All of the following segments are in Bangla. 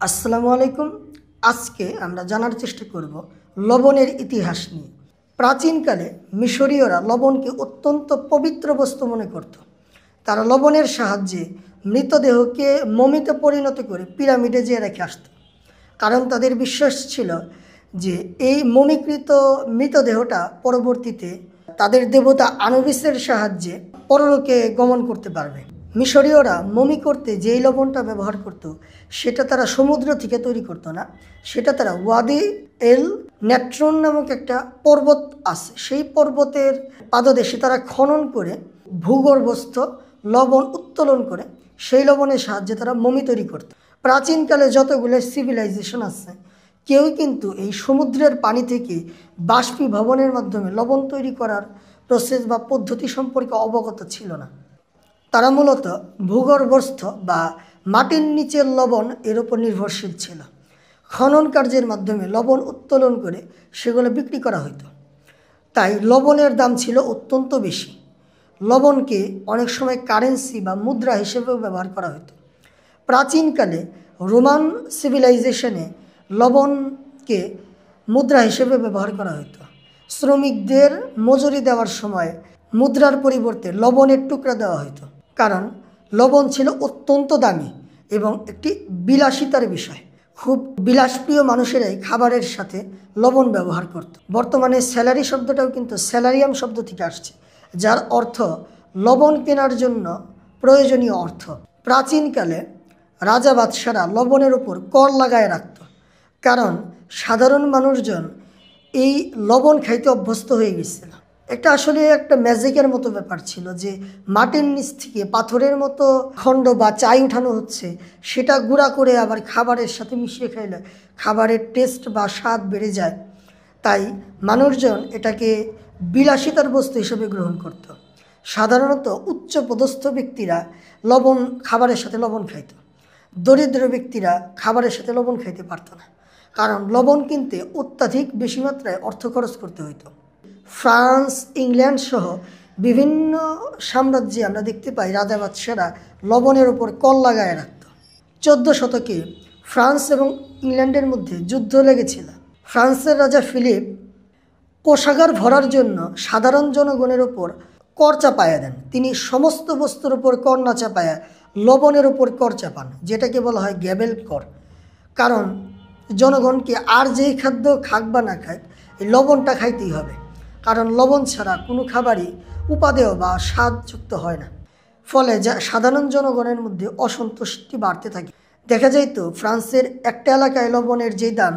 আসসালামু আলাইকুম। আজকে আমরা জানার চেষ্টা করব লবণের ইতিহাস নিয়ে। প্রাচীনকালে মিশরীয়রা লবণকে অত্যন্ত পবিত্র বস্তু মনে করত। তারা লবণের সাহায্যে মৃতদেহকে মমিতে পরিণত করে পিরামিডে যেয়ে রেখে আসত, কারণ তাদের বিশ্বাস ছিল যে এই মমিকৃত মৃতদেহটা পরবর্তীতে তাদের দেবতা আনুবিসের সাহায্যে পরলোকে গমন করতে পারবে। মিশরীয়রা মমি করতে যেই লবণটা ব্যবহার করত সেটা তারা সমুদ্র থেকে তৈরি করতো না, সেটা তারা ওয়াদি এল নেট্রন নামক একটা পর্বত আছে, সেই পর্বতের পাদদেশে তারা খনন করে ভূগর্ভস্থ লবণ উত্তোলন করে সেই লবণের সাহায্যে তারা মমি তৈরি করত। প্রাচীনকালে যতগুলো সিভিলাইজেশন আছে কেউই কিন্তু এই সমুদ্রের পানি থেকে বাষ্পীভবনের মাধ্যমে লবণ তৈরি করার প্রসেস বা পদ্ধতি সম্পর্কে অবগত ছিল না। তারা মূলত ভূগর্ভস্থ বা মাটির নিচের লবণ এর উপর নির্ভরশীল ছিল। খনন কার্যের মাধ্যমে লবণ উত্তোলন করে সেগুলো বিক্রি করা হতো, তাই লবণের দাম ছিল অত্যন্ত বেশি। লবণকে অনেক সময় কারেন্সি বা মুদ্রা হিসেবেও ব্যবহার করা হতো। প্রাচীনকালে রোমান সিভিলাইজেশনে লবণকে মুদ্রা হিসেবে ব্যবহার করা হতো। শ্রমিকদের মজুরি দেওয়ার সময় মুদ্রার পরিবর্তে লবণের টুকরা দেওয়া হতো, কারণ লবণ ছিল অত্যন্ত দামি এবং একটি বিলাসিতার বিষয়। খুব বিলাসপ্রিয় মানুষেরাই খাবারের সাথে লবণ ব্যবহার করত। বর্তমানে স্যালারি শব্দটাও কিন্তু স্যালারিয়াম শব্দ থেকে আসছে, যার অর্থ লবণ কেনার জন্য প্রয়োজনীয় অর্থ। প্রাচীনকালে রাজা বাদশারা লবণের উপর কর লাগায় রাখত, কারণ সাধারণ মানুষজন এই লবণ খাইতে অভ্যস্ত হয়ে গেছিল। এটা আসলে একটা ম্যাজিকের মতো ব্যাপার ছিল যে মাটির নিচ থেকে পাথরের মতো খণ্ড বা চাই উঠানো হচ্ছে, সেটা গুঁড়া করে আবার খাবারের সাথে মিশিয়ে খাইলে খাবারের টেস্ট বা স্বাদ বেড়ে যায়। তাই মানুষজন এটাকে বিলাসিতার বস্তু হিসেবে গ্রহণ করত। সাধারণত উচ্চ পদস্থ ব্যক্তিরা খাবারের সাথে লবণ খাইত। দরিদ্র ব্যক্তিরা খাবারের সাথে লবণ খাইতে পারত না, কারণ লবণ কিনতে অত্যাধিক বেশি মাত্রায় অর্থ খরচ করতে হইতো। ফ্রান্স, ইংল্যান্ড সহ বিভিন্ন সাম্রাজ্যে আমরা দেখতে পাই রাজা বাদশারা লবণের উপর কর লাগায় রাখত। 14 শতকে ফ্রান্স এবং ইংল্যান্ডের মধ্যে যুদ্ধ লেগেছিল। ফ্রান্সের রাজা ফিলিপ কোষাগার ভরার জন্য সাধারণ জনগণের ওপর কর চাপায়া দেন। তিনি সমস্ত বস্তুর উপর কর না চাপায়া লবণের উপর কর চাপান, যেটাকে বলা হয় গ্যাবেল কর। কারণ জনগণকে আর যেই খাদ্য খাক বা না খাক, এই লবণটা খাইতেই হবে, কারণ লবণ ছাড়া কোনো খাবারই উপাদেয় বা স্বাদযুক্ত হয় না। ফলে সাধারণ জনগণের মধ্যে অসন্তুষ্টি বাড়তে থাকে। দেখা যাইত ফ্রান্সের একটা এলাকায় লবণের যে দাম,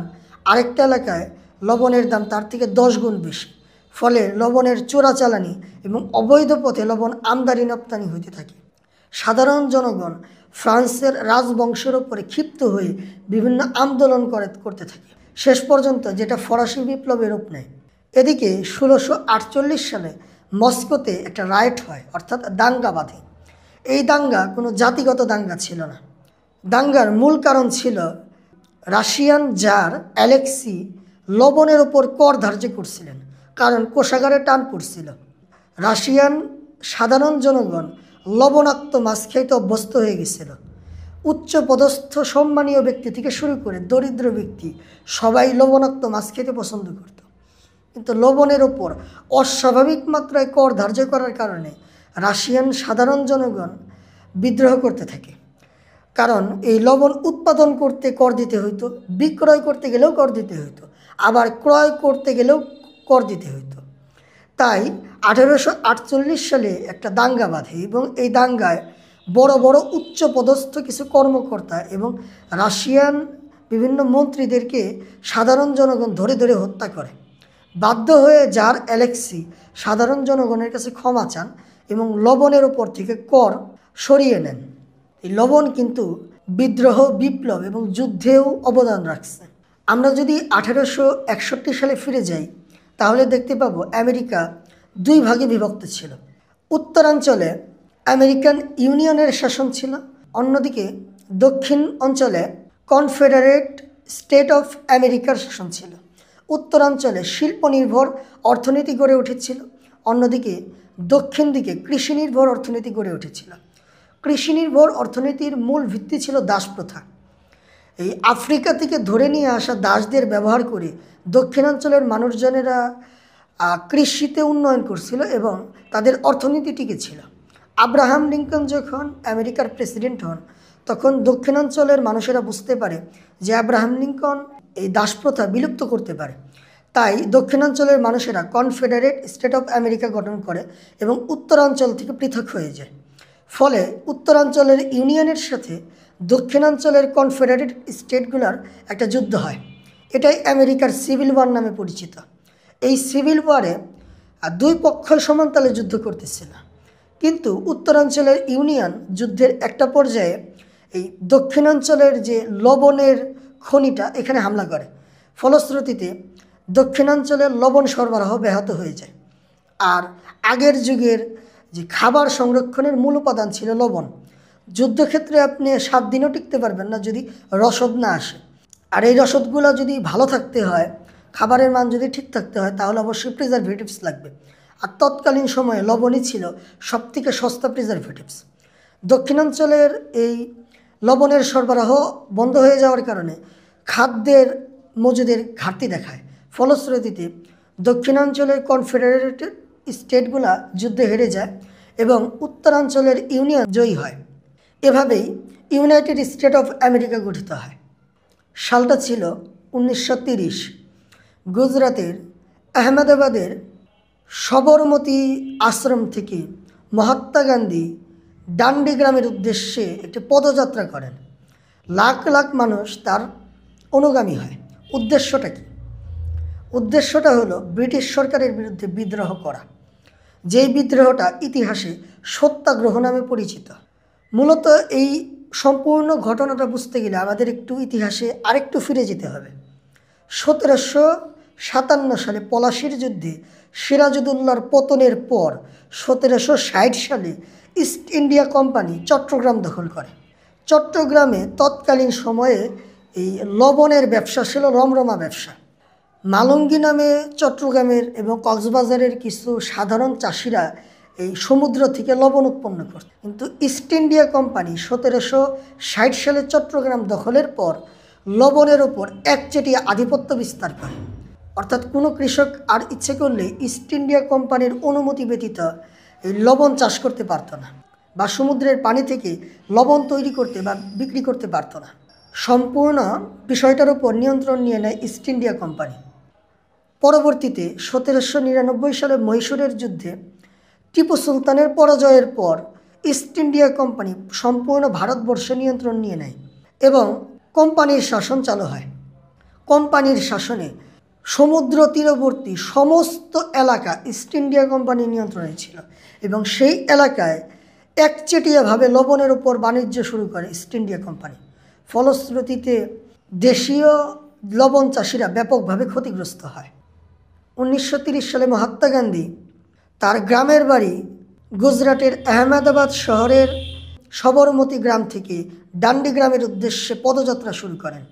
আরেকটা এলাকায় লবণের দাম তার থেকে 10 গুণ বেশি। ফলে লবণের চোরাচালানি এবং অবৈধ পথে লবণ আমদানি রপ্তানি হইতে থাকে। সাধারণ জনগণ ফ্রান্সের রাজবংশের ওপরে ক্ষিপ্ত হয়ে বিভিন্ন আন্দোলন করতে থাকে, শেষ পর্যন্ত যেটা ফরাসি বিপ্লবের রূপ নেয়। এদিকে 1648 সালে মস্কোতে একটা রাইট হয়, অর্থাৎ দাঙ্গা বাঁধে। এই দাঙ্গা কোনো জাতিগত দাঙ্গা ছিল না। দাঙ্গার মূল কারণ ছিল রাশিয়ান জার অ্যালেক্সি লবণের ওপর কর ধার্য করছিলেন, কারণ কোষাগারে টান পড়ছিল। রাশিয়ান সাধারণ জনগণ লবণাক্ত মাছ খাইতে অভ্যস্ত হয়ে গেছিল। উচ্চ পদস্থ সম্মানীয় ব্যক্তি থেকে শুরু করে দরিদ্র ব্যক্তি সবাই লবণাক্ত মাছ খেতে পছন্দ করত। কিন্তু লবণের ওপর অস্বাভাবিক মাত্রায় কর ধার্য করার কারণে রাশিয়ান সাধারণ জনগণ বিদ্রোহ করতে থাকে। কারণ এই লবণ উৎপাদন করতে কর দিতে হইতো, বিক্রয় করতে গেলেও কর দিতে হইতো, আবার ক্রয় করতে গেলেও কর দিতে হইতো। তাই 1848 সালে একটা দাঙ্গা বাঁধে এবং এই দাঙ্গায় বড় বড় উচ্চ পদস্থ কিছু কর্মকর্তা এবং রাশিয়ান বিভিন্ন মন্ত্রীদেরকে সাধারণ জনগণ ধরে ধরে হত্যা করে। বাধ্য হয়ে জার অ্যালেক্সি সাধারণ জনগণের কাছে ক্ষমা চান এবং লবণের ওপর থেকে কর সরিয়ে নেন। এই লবণ কিন্তু বিদ্রোহ, বিপ্লব এবং যুদ্ধেও অবদান রাখছে। আমরা যদি 1861 সালে ফিরে যাই, তাহলে দেখতে পাবো আমেরিকা 2 ভাগে বিভক্ত ছিল। উত্তরাঞ্চলে আমেরিকান ইউনিয়নের শাসন ছিল, অন্যদিকে দক্ষিণ অঞ্চলে কনফেডারেট স্টেট অফ আমেরিকার শাসন ছিল। উত্তরাঞ্চলে শিল্প নির্ভর অর্থনীতি গড়ে উঠেছিল, অন্যদিকে দক্ষিণ দিকে কৃষি নির্ভর অর্থনীতি গড়ে উঠেছিল। কৃষি নির্ভর অর্থনীতির মূল ভিত্তি ছিল দাস প্রথা। এই আফ্রিকা থেকে ধরে নিয়ে আসা দাসদের ব্যবহার করে দক্ষিণাঞ্চলের মানুষজনেরা কৃষিতে উন্নয়ন করছিল এবং তাদের অর্থনীতি টিকে ছিল। আব্রাহাম লিঙ্কন যখন আমেরিকার প্রেসিডেন্ট হন, তখন দক্ষিণাঞ্চলের মানুষেরা বুঝতে পারে যে আব্রাহাম লিঙ্কন এই দাসপ্রথা বিলুপ্ত করতে পারে। তাই দক্ষিণাঞ্চলের মানুষেরা কনফেডারেট স্টেট অফ আমেরিকা গঠন করে এবং উত্তরাঞ্চল থেকে পৃথক হয়ে যায়। ফলে উত্তরাঞ্চলের ইউনিয়নের সাথে দক্ষিণাঞ্চলের কনফেডারেট স্টেটগুলোর একটা যুদ্ধ হয়। এটাই আমেরিকার সিভিল ওয়ার নামে পরিচিত। এই সিভিল ওয়ারে দুই পক্ষই সমানতালে যুদ্ধ করতেছিল, কিন্তু উত্তরাঞ্চলের ইউনিয়ন যুদ্ধের একটা পর্যায়ে এই দক্ষিণাঞ্চলের যে লবণের খনিটা এখানে হামলা করে। ফলশ্রুতিতে দক্ষিণাঞ্চলের লবণ সরবরাহ ব্যাহত হয়ে যায়। আর আগের যুগের যে খাবার সংরক্ষণের মূল উপাদান ছিল লবণ। যুদ্ধক্ষেত্রে আপনি 7 দিনও টিকতে পারবেন না যদি রসদ না আসে। আর এই রসদগুলো যদি ভালো থাকতে হয়, খাবারের মান যদি ঠিক থাকতে হয়, তাহলে অবশ্যই প্রিজারভেটিভস লাগবে। আর তৎকালীন সময়ে লবণই ছিল সবথেকে সস্তা প্রিজারভেটিভস। দক্ষিণাঞ্চলের এই লবণের সরবরাহ বন্ধ হয়ে যাওয়ার কারণে খাদ্যের মজুদের ঘাটতি দেখায়। ফলশ্রুতিতে দক্ষিণাঞ্চলের কনফেডারেটেড স্টেটগুলা যুদ্ধে হেরে যায় এবং উত্তরাঞ্চলের ইউনিয়ন জয়ী হয়। এভাবেই ইউনাইটেড স্টেট অফ আমেরিকা গঠিত হয়। সালটা ছিল 1930। গুজরাতের আহমেদাবাদের সবরমতী আশ্রম থেকে মহাত্মা গান্ধী ডান্ডি গ্রামের উদ্দেশ্যে একটি পদযাত্রা করেন। লাখ লাখ মানুষ তার অনুগামী হয়। উদ্দেশ্যটা কি? উদ্দেশ্যটা হলো ব্রিটিশ সরকারের বিরুদ্ধে বিদ্রোহ করা, যেই বিদ্রোহটা ইতিহাসে সত্যাগ্রহ নামে পরিচিত। মূলত এই সম্পূর্ণ ঘটনাটা বুঝতে গেলে আমাদের একটু ইতিহাসে আরেকটু ফিরে যেতে হবে। 1757 সালে পলাশির যুদ্ধে সিরাজউদ্দৌলার পতনের পর 1760 সালে ইস্ট ইন্ডিয়া কোম্পানি চট্টগ্রাম দখল করে। চট্টগ্রামে তৎকালীন সময়ে এই লবণের ব্যবসা ছিল রমরমা ব্যবসা। মালঙ্গি নামে চট্টগ্রামের এবং কক্সবাজারের কিছু সাধারণ চাষিরা এই সমুদ্র থেকে লবণ উৎপন্ন করত। কিন্তু ইস্ট ইন্ডিয়া কোম্পানি 1760 সালে চট্টগ্রাম দখলের পর লবণের ওপর একচেটিয়া আধিপত্য বিস্তার করে। অর্থাৎ কোনো কৃষক আর ইচ্ছে করলে ইস্ট ইন্ডিয়া কোম্পানির অনুমতি ব্যতীত এই লবণ চাষ করতে পারত না, বা সমুদ্রের পানি থেকে লবণ তৈরি করতে বা বিক্রি করতে পারত না। সম্পূর্ণ বিষয়টার উপর নিয়ন্ত্রণ নিয়ে নেয় ইস্ট ইন্ডিয়া কোম্পানি। পরবর্তীতে 1799 সালে মহীশূরের যুদ্ধে টিপু সুলতানের পরাজয়ের পর ইস্ট ইন্ডিয়া কোম্পানি সম্পূর্ণ ভারতবর্ষে নিয়ন্ত্রণ নিয়ে নেয় এবং কোম্পানির শাসন চালু হয়। কোম্পানির শাসনে সমুদ্র তীরবর্তী সমস্ত এলাকা ইস্ট ইন্ডিয়া কোম্পানির নিয়ন্ত্রণে ছিল এবং সেই এলাকায় একচেটিয়াভাবে লবণের উপর বাণিজ্য শুরু করে ইস্ট ইন্ডিয়া কোম্পানি। ফলশ্রুতিতে দেশীয় লবণ চাষিরা ব্যাপকভাবে ক্ষতিগ্রস্ত হয়। 1930 সালে মহাত্মা গান্ধী তার গ্রামের বাড়ি গুজরাটের আহমেদাবাদ শহরের সবরমতী গ্রাম থেকে ডান্ডি গ্রামের উদ্দেশ্যে পদযাত্রা শুরু করেন।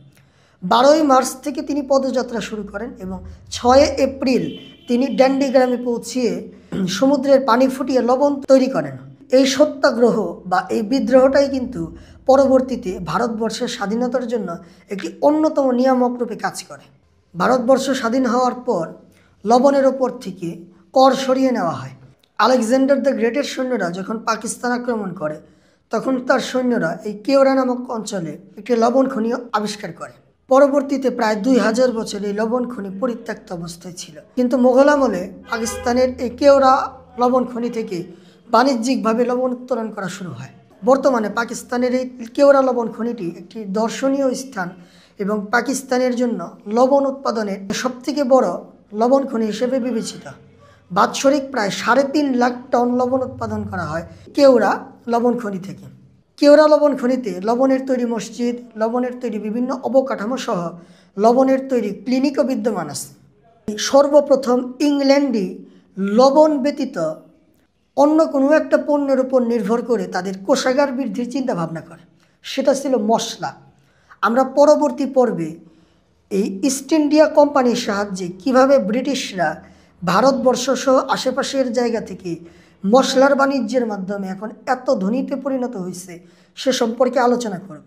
12 মার্চ থেকে তিনি পদযাত্রা শুরু করেন এবং 6 এপ্রিল তিনি ডান্ডি গ্রামে পৌঁছিয়ে সমুদ্রের পানি ফুটিয়ে লবণ তৈরি করেন। এই সত্যাগ্রহ বা এই বিদ্রোহটাই কিন্তু পরবর্তীতে ভারতবর্ষের স্বাধীনতার জন্য একটি অন্যতম নিয়ামক রূপে কাজ করে। ভারতবর্ষ স্বাধীন হওয়ার পর লবণের ওপর থেকে কর সরিয়ে নেওয়া হয়। আলেকজান্ডার দ্য গ্রেটের সৈন্যরা যখন পাকিস্তান আক্রমণ করে, তখন তার সৈন্যরা এই কেওড়া নামক অঞ্চলে একটি লবণ খনি আবিষ্কার করে। পরবর্তীতে প্রায় 2000 বছর এই লবণ খনি পরিত্যক্ত অবস্থায় ছিল, কিন্তু মোগল আমলে পাকিস্তানের এই কেওড়া লবণ খনি থেকে বাণিজ্যিকভাবে লবণ উত্তোলন করা শুরু হয়। বর্তমানে পাকিস্তানের এই কেওড়া লবণ খনিটি একটি দর্শনীয় স্থান এবং পাকিস্তানের জন্য লবণ উৎপাদনের সবথেকে বড় লবণ খনি হিসেবে বিবেচিত। বাৎসরিক প্রায় 3.5 লাখ টন লবণ উৎপাদন করা হয় কেওড়া লবণ খনি থেকে। কেওড়া লবণ খনিতে লবণের তৈরি মসজিদ, লবণের তৈরি বিভিন্ন অবকাঠামো সহ লবণের তৈরি ক্লিনিকও বিদ্যমান আছে। সর্বপ্রথম ইংল্যান্ডই লবণ ব্যতীত অন্য কোনো একটা পণ্যের উপর নির্ভর করে তাদের কোষাগার বৃদ্ধির চিন্তা ভাবনা করে, সেটা ছিল মশলা। আমরা পরবর্তী পর্বে এই ইস্ট ইন্ডিয়া কোম্পানির সাহায্যে কিভাবে ব্রিটিশরা ভারতবর্ষ সহ আশেপাশের জায়গা থেকে মশলার বাণিজ্যের মাধ্যমে এখন এত ধনীতে পরিণত হয়েছে সে সম্পর্কে আলোচনা করব।